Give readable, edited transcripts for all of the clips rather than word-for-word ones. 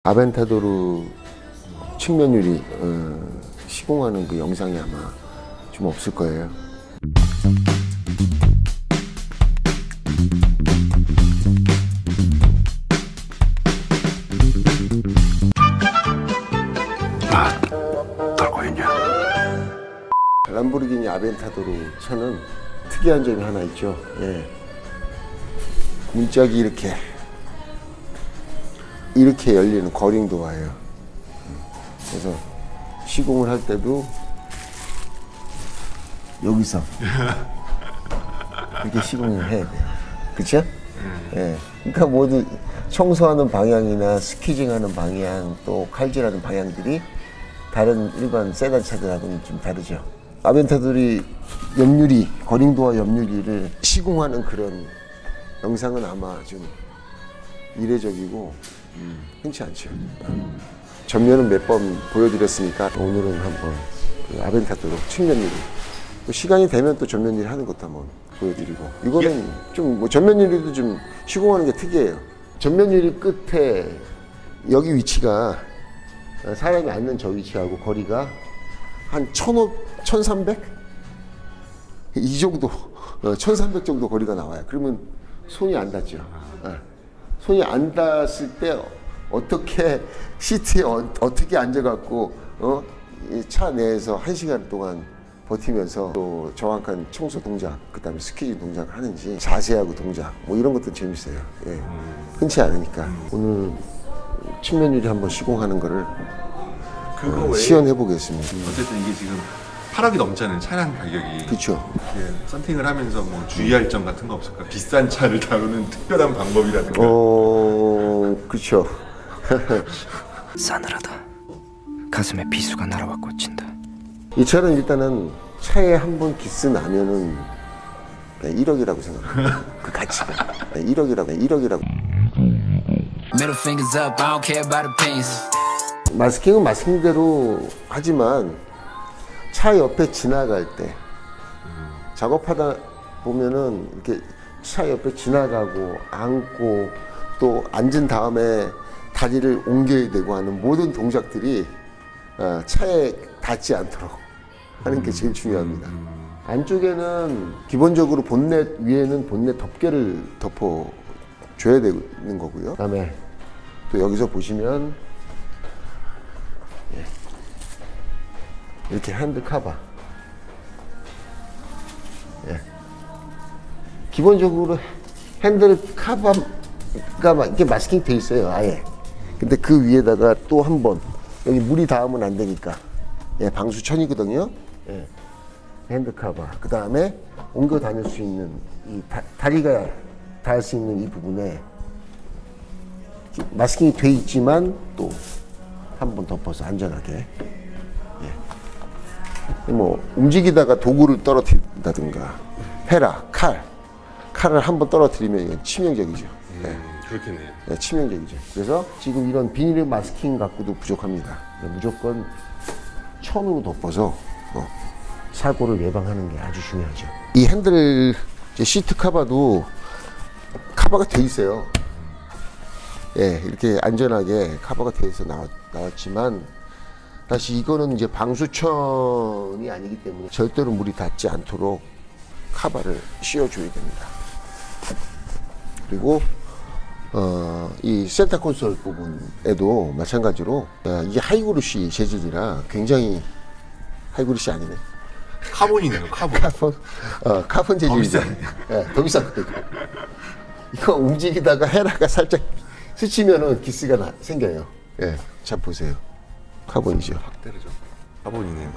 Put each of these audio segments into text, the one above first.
아벤타도르 측면유리 시공하는 그 영상이 아마 좀 없을 거예요. 떨고 있냐? 람보르기니 아벤타도르 차는 특이한 점이 하나 있죠. 예. 문짝이 이렇게 열리는 거링도어예요. 그래서 시공을 할 때도 여기서 이렇게 시공을 해야 돼요. 그렇죠? 예. 그러니까 모두 청소하는 방향이나 스키징하는 방향, 또 칼질하는 방향들이 다른 일반 세단 차들하고는 좀 다르죠. 아벤타도르 옆유리, 거링도어 옆유리를 시공하는 그런 영상은 아마 좀 이례적이고 흔치 않죠. 전면은 몇 번 보여드렸으니까 오늘은 한번 그 아벤타도르 측면유리, 또 시간이 되면 또 전면유리 하는 것도 한번 보여드리고, 이거는 좀 뭐 전면유리도 좀 시공하는 게 특이해요. 전면유리 끝에 여기 위치가 사람이 앉는 저 위치하고 거리가 한 1300? 이 정도, 1300 정도 거리가 나와요. 그러면 손이 안 닿죠. 손이 안 닿았을 때 어떻게 시트에 어떻게 앉아갖고 이 차 내에서 1시간 동안 버티면서 또 정확한 청소 동작, 그다음에 스키징 동작을 하는지, 자세하고 동작 뭐 이런 것도 재밌어요. 예. 흔치 않으니까 오늘 측면유리 한번 시공하는 거를 시연해 보겠습니다. 어쨌든 이게 지금 8억이 넘잖아요, 차량 가격이. 그렇죠. 썬팅을 하면서 뭐 주의할 점 같은 거 없을까? 비싼 차를 다루는 특별한 방법이라든가. 그렇죠. 싸늘하다. 가슴에 비수가 날아와 꽂힌다. 이 차는 일단은 차에 한 번 기스 나면은 1억이라고 생각해요. 그 가치가 1억이라고. Middle fingers up, I don't care about opinions. 마스킹은 마스킹대로 하지만 차 옆에 지나갈 때 작업하다 보면은 이렇게 차 옆에 지나가고 앉고 또 앉은 다음에 다리를 옮겨야 되고 하는 모든 동작들이 차에 닿지 않도록 하는 게 제일 중요합니다. 안쪽에는 기본적으로 본넷 위에는 본넷 덮개를 덮어줘야 되는 거고요. 그다음에 또 여기서 보시면 이렇게 핸들 카바. 기본적으로 핸들 카바가 이렇게 마스킹 돼 있어요, 아예. 근데 그 위에다가 또 한 번, 여기 물이 닿으면 안 되니까, 방수천이거든요. 핸들 카바. 그 다음에 옮겨 다닐 수 있는 이 다리가 닿을 수 있는 이 부분에 마스킹이 돼 있지만 또 한 번 덮어서 안전하게. 뭐 움직이다가 도구를 떨어뜨린다든가 헤라, 칼을 한번 떨어뜨리면 이건 치명적이죠. 그렇겠네요. 치명적이죠. 그래서 지금 이런 비닐 마스킹 갖고도 부족합니다. 무조건 천으로 덮어서 사고를 예방하는 게 아주 중요하죠. 이 핸들 시트 카바도 카바가 돼 있어요. 이렇게 안전하게 카바가 돼 있어 나왔지만, 다시 이거는 이제 방수천이 아니기 때문에 절대로 물이 닿지 않도록 카바를 씌워줘야 됩니다. 그리고 이 센터 콘솔 부분에도 마찬가지로 이게 하이그로시 재질이라 굉장히, 하이그로시 아니네. 카본이네요, 카본. 카본 재질이죠. 더 비싼 거예요. 이거 움직이다가 헤라가 살짝 스치면은 기스가 생겨요. 자 보세요. 카본이죠. 확 때리죠. 카본이네요.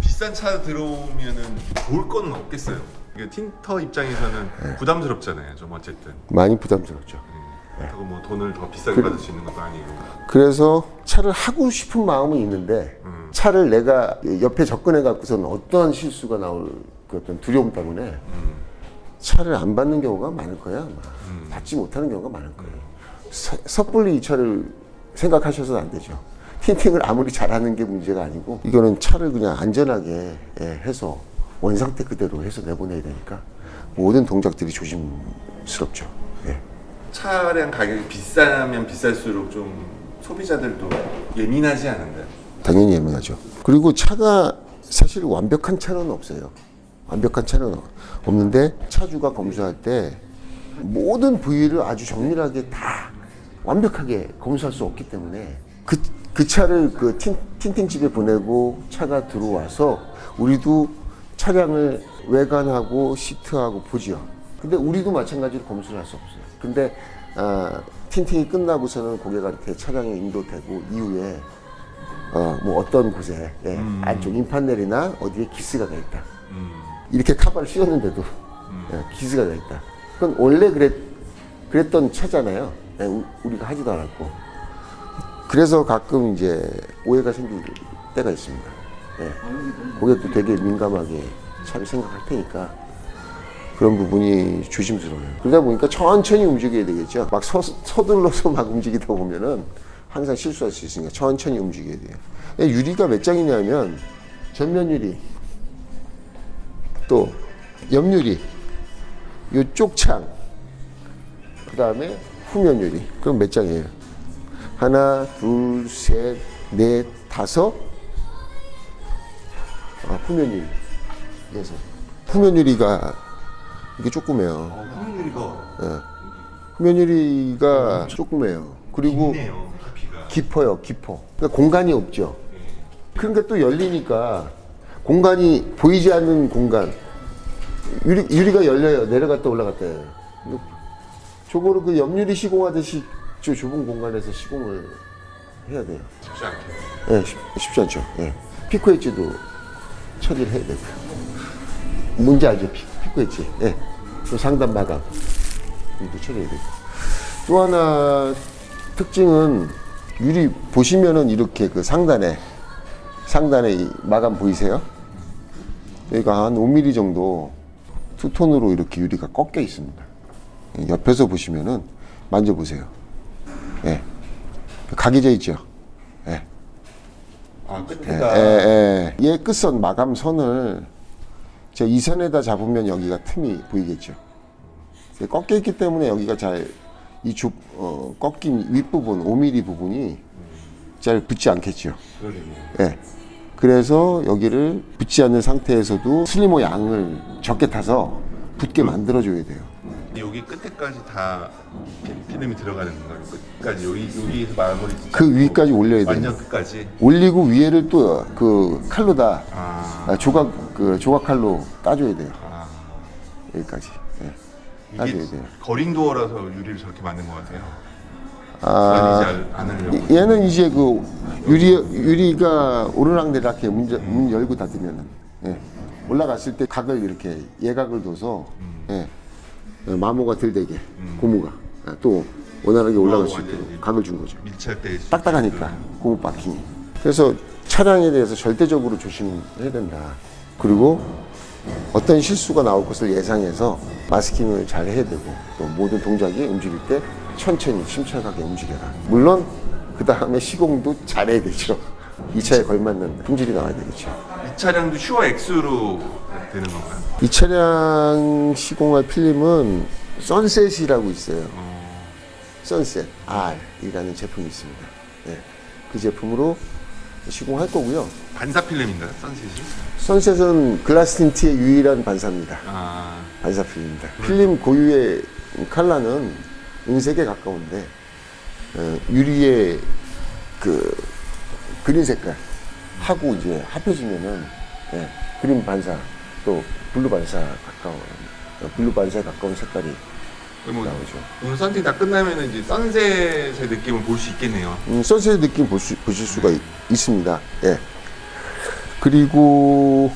비싼 차 들어오면은 좋을 거는 없겠어요. 이게 틴터 입장에서는 부담스럽잖아요, 좀 어쨌든. 많이 부담스럽죠. 그리고 뭐 돈을 더 비싸게 받을 수 있는 것도 아니고. 그래서 차를 하고 싶은 마음은 있는데 차를 내가 옆에 접근해 갖고서는 어떠한 실수가 나올 그 어떤 두려움 때문에 차를 안 받는 경우가 많을 거야. 아마. 받지 못하는 경우가 많을 거예요. 섣불리 이 차를 생각하셔서는 안 되죠. 틴팅을 아무리 잘하는 게 문제가 아니고 이거는 차를 그냥 안전하게 해서 원상태 그대로 해서 내보내야 되니까 모든 동작들이 조심스럽죠. 예. 차량 가격이 비싸면 비쌀수록 좀 소비자들도 예민하지 않은가요? 당연히 예민하죠. 그리고 차가 사실 완벽한 차는 없어요. 완벽한 차는 없는데 차주가 검수할 때 모든 부위를 아주 정밀하게 다 완벽하게 검수할 수 없기 때문에 그 차를 그 틴팅집에 보내고 차가 들어와서 우리도 차량을 외관하고 시트하고 보죠. 근데 우리도 마찬가지로 검수를 할 수 없어요. 근데 틴팅이 끝나고서는 고객한테 차량에 인도되고 이후에 뭐 어떤 곳에 안쪽 인판넬이나 어디에 기스가 가 있다. 이렇게 카바를 씌웠는데도 기스가 가 있다. 그건 원래 그랬던 차잖아요. 우리가 하지도 않았고. 그래서 가끔 이제 오해가 생길 때가 있습니다. 고객도 되게 민감하게 차를 생각할 테니까 그런 부분이 조심스러워요. 그러다 보니까 천천히 움직여야 되겠죠. 막 서둘러서 막 움직이다 보면은 항상 실수할 수 있으니까 천천히 움직여야 돼요. 유리가 몇 장이냐면 전면 유리, 또 옆유리, 요쪽 창, 그 다음에 후면 유리. 그럼 몇 장이에요? 하나, 둘, 셋, 넷, 다섯. 후면 유리. 그래서 후면 유리가 이게 조그매요. 후면 유리가 조그매요. 그리고 깊어요, 깊어. 그러니까 공간이 없죠. 그러니까 또 열리니까 공간이 보이지 않는 공간. 유리가 열려요. 내려갔다 올라갔다 해요. 저거를 그 옆유리 시공하듯이 저 좁은 공간에서 시공을 해야 돼요. 쉽지 않게. 네, 쉽지 않죠. 네. 피코 엣지도 처리를 해야 되고요. 뭔지 알죠? 피코 엣지. 네. 또 상단 마감. 이것도 처리해야 되고. 또 하나 특징은 유리 보시면은 이렇게 그 상단에 이 마감 보이세요? 여기가 한 5mm 정도 투톤으로 이렇게 유리가 꺾여 있습니다. 옆에서 보시면은 만져보세요. 예. 각이져 있죠? 예. 끝에가. 얘 끝선 마감선을 저 이 선에다 잡으면 여기가 틈이 보이겠죠? 꺾여 있기 때문에 여기가 잘 꺾인 윗부분 5mm 부분이 잘 붙지 않겠죠. 예. 그래서 여기를 붙지 않는 상태에서도 슬리머 양을 적게 타서 붙게 만들어줘야 돼요. 여기 끝에까지 다 필름이 들어가는 건가요? 끝까지 여기에서 마무리. 그 위까지 올려야 돼요. 완전 끝까지. 올리고 위에를 또 그 칼로 다 조각 칼로 따줘야 돼요. 여기까지. 예. 따줘야 돼요. 거링도어라서 유리를 저렇게 만든 것 같아요. 얘는 이제 그 유리가 오르락내리락 해 문 열고 닫으면은 올라갔을 때 각을 이렇게 예각을 둬서 마모가 들대게 고무가 또 원활하게 올라갈 수 있도록 각을 준 거죠. 밀착 때 딱딱하니까 고무 바킹이. 그래서 차량에 대해서 절대적으로 조심해야 된다. 그리고 어떤 실수가 나올 것을 예상해서 마스킹을 잘 해야 되고 또 모든 동작이 움직일 때 천천히 침착하게 움직여라. 물론 그 다음에 시공도 잘해야 되죠. 이 차에 걸맞는 품질이 나와야 되겠죠. 이 차량도 슈어 X로 되는 건가요? 이 차량 시공할 필름은 선셋이라고 있어요. 선셋 R이라는 제품이 있습니다. 네. 그 제품으로 시공할 거고요. 반사 필름인가요? 선셋이? 선셋은 글라스 틴트의 유일한 반사입니다. 반사 필름입니다. 필름 고유의 컬러는 은색에 가까운데 유리의 그 그린 색깔 하고 이제 합해지면은 그린 반사 또 블루 반사 블루 반사에 가까운 색깔이 나오죠. 오늘 선팅 다 끝나면 이제 선셋의 느낌을 볼 수 있겠네요. 선셋의 느낌 보실 수가 있습니다. 예. 그리고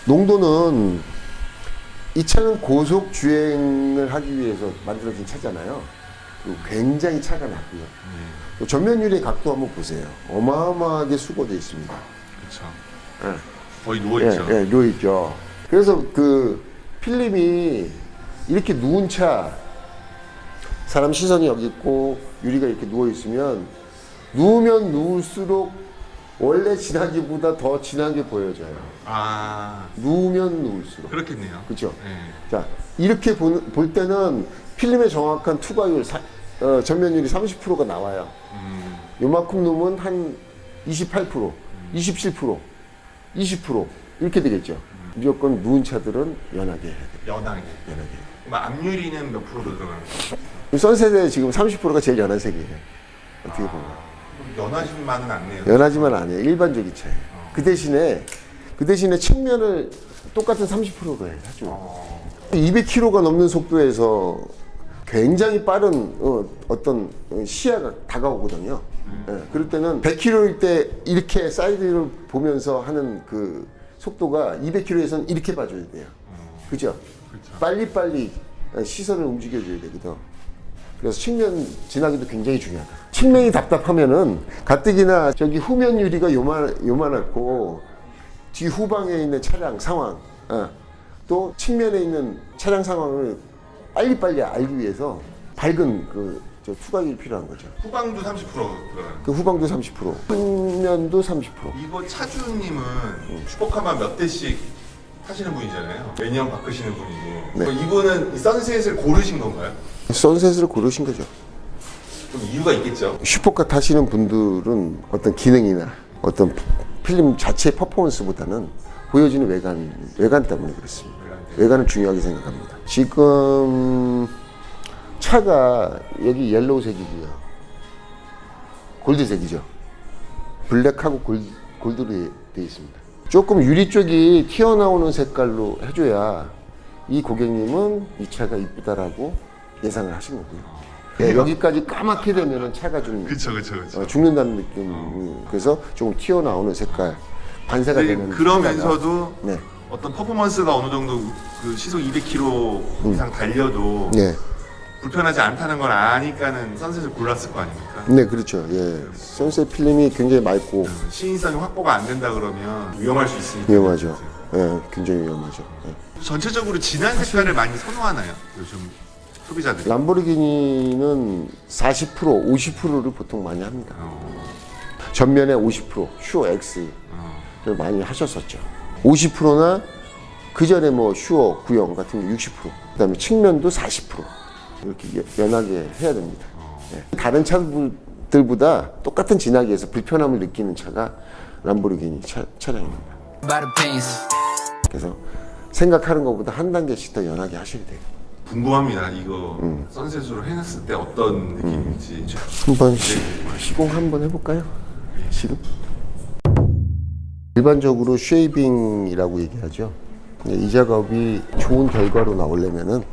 농도는 이 차는 고속 주행을 하기 위해서 만들어진 차잖아요. 그리고 굉장히 차가 낮고요. 전면 유리 각도 한번 보세요. 어마어마하게 수고되어 있습니다. 그렇죠. 거의 누워있죠. 예, 누워있죠. 그래서 그 필름이 이렇게 누운 차, 사람 시선이 여기 있고 유리가 이렇게 누워있으면 누우면 누울수록 원래 진하기보다 더 진하게 보여져요. 아 누우면 누울수록. 그렇겠네요. 그렇죠? 네. 자, 이렇게 볼 때는 필름의 정확한 투과율, 전면율이 30%가 나와요. 요만큼 누우면 한 28%, 27%, 20% 이렇게 되겠죠. 무조건 누운 차들은 연하게 해야 돼요. 연하게. 연하게. 그럼 압률이는 몇 프로 들어가는 거예요? 선셋에 지금 30%가 제일 연한 색이에요. 어떻게 보면. 연하지만은 않네요. 연하지만 아니에요. 일반적인 차예요. 그 대신에 측면을 똑같은 30%로 해줘. 200km가 넘는 속도에서 굉장히 빠른 어떤 시야가 다가오거든요. 예, 그럴 때는 100km일 때 이렇게 사이드를 보면서 하는 그 속도가 200km에서는 이렇게 봐줘야 돼요. 그죠? 빨리빨리 시선을 움직여줘야 되거든. 그래서 측면 지나기도 굉장히 중요하다. 측면이 답답하면은 가뜩이나 저기 후면 유리가 요만하고 뒤 후방에 있는 차량 상황, 또 측면에 있는 차량 상황을 빨리빨리 알기 위해서 밝은 저 투과율이 필요한 거죠. 후방도 30% 들어가는. 그 후방도 30%, 측면도 30%. 이거 차주님은 슈퍼카만 몇 대씩 타시는 분이잖아요. 매년 바꾸시는 분이고. 네. 그럼 이분은 이 선셋을 고르신 건가요? 선셋을 고르신 거죠. 좀 이유가 있겠죠. 슈퍼카 타시는 분들은 어떤 기능이나 어떤 필름 자체의 퍼포먼스보다는 보여지는 외관 때문에 그렇습니다. 외관을 중요하게 생각합니다. 지금 차가 여기 옐로우색이고요. 골드색이죠. 블랙하고 골드로 되어 있습니다. 조금 유리 쪽이 튀어나오는 색깔로 해줘야 이 고객님은 이 차가 이쁘다라고 예상을 하신 거고요. 네, 여기까지 까맣게 되면 차가 좀 그쵸. 죽는다는 느낌. 그래서 조금 튀어나오는 색깔, 반사가 되는. 그러면서도 네. 어떤 퍼포먼스가 어느 정도 그 시속 200km 이상 달려도 네. 불편하지 않다는 걸 아니까는 선셋을 골랐을 거 아닙니까? 네, 그렇죠. 예. 선셋 필름이 굉장히 맑고 시인성이 확보가 안 된다 그러면 위험할 수 있으니까. 위험하죠. 예, 굉장히 위험하죠. 예. 전체적으로 진한 색깔을 많이 선호하나요? 요즘 소비자들이. 람보르기니는 40%, 50%를 보통 많이 합니다. 전면에 50%, 슈어 X를 많이 하셨었죠. 50%나 그 전에 뭐 슈어 9형 같은 게 60%, 그다음에 측면도 40% 이렇게 연하게 해야 됩니다. 예. 다른 차들보다 똑같은 진하기에서 불편함을 느끼는 차가 람보르기니 차량입니다. By the pins. 그래서 생각하는 것보다 한 단계씩 더 연하게 하셔야 돼요. 궁금합니다. 이거 선셋으로 해놨을 때 어떤 느낌인지. 한번 시공 한번 해볼까요? 지금 일반적으로 쉐이빙이라고 얘기하죠. 이 작업이 좋은 결과로 나오려면은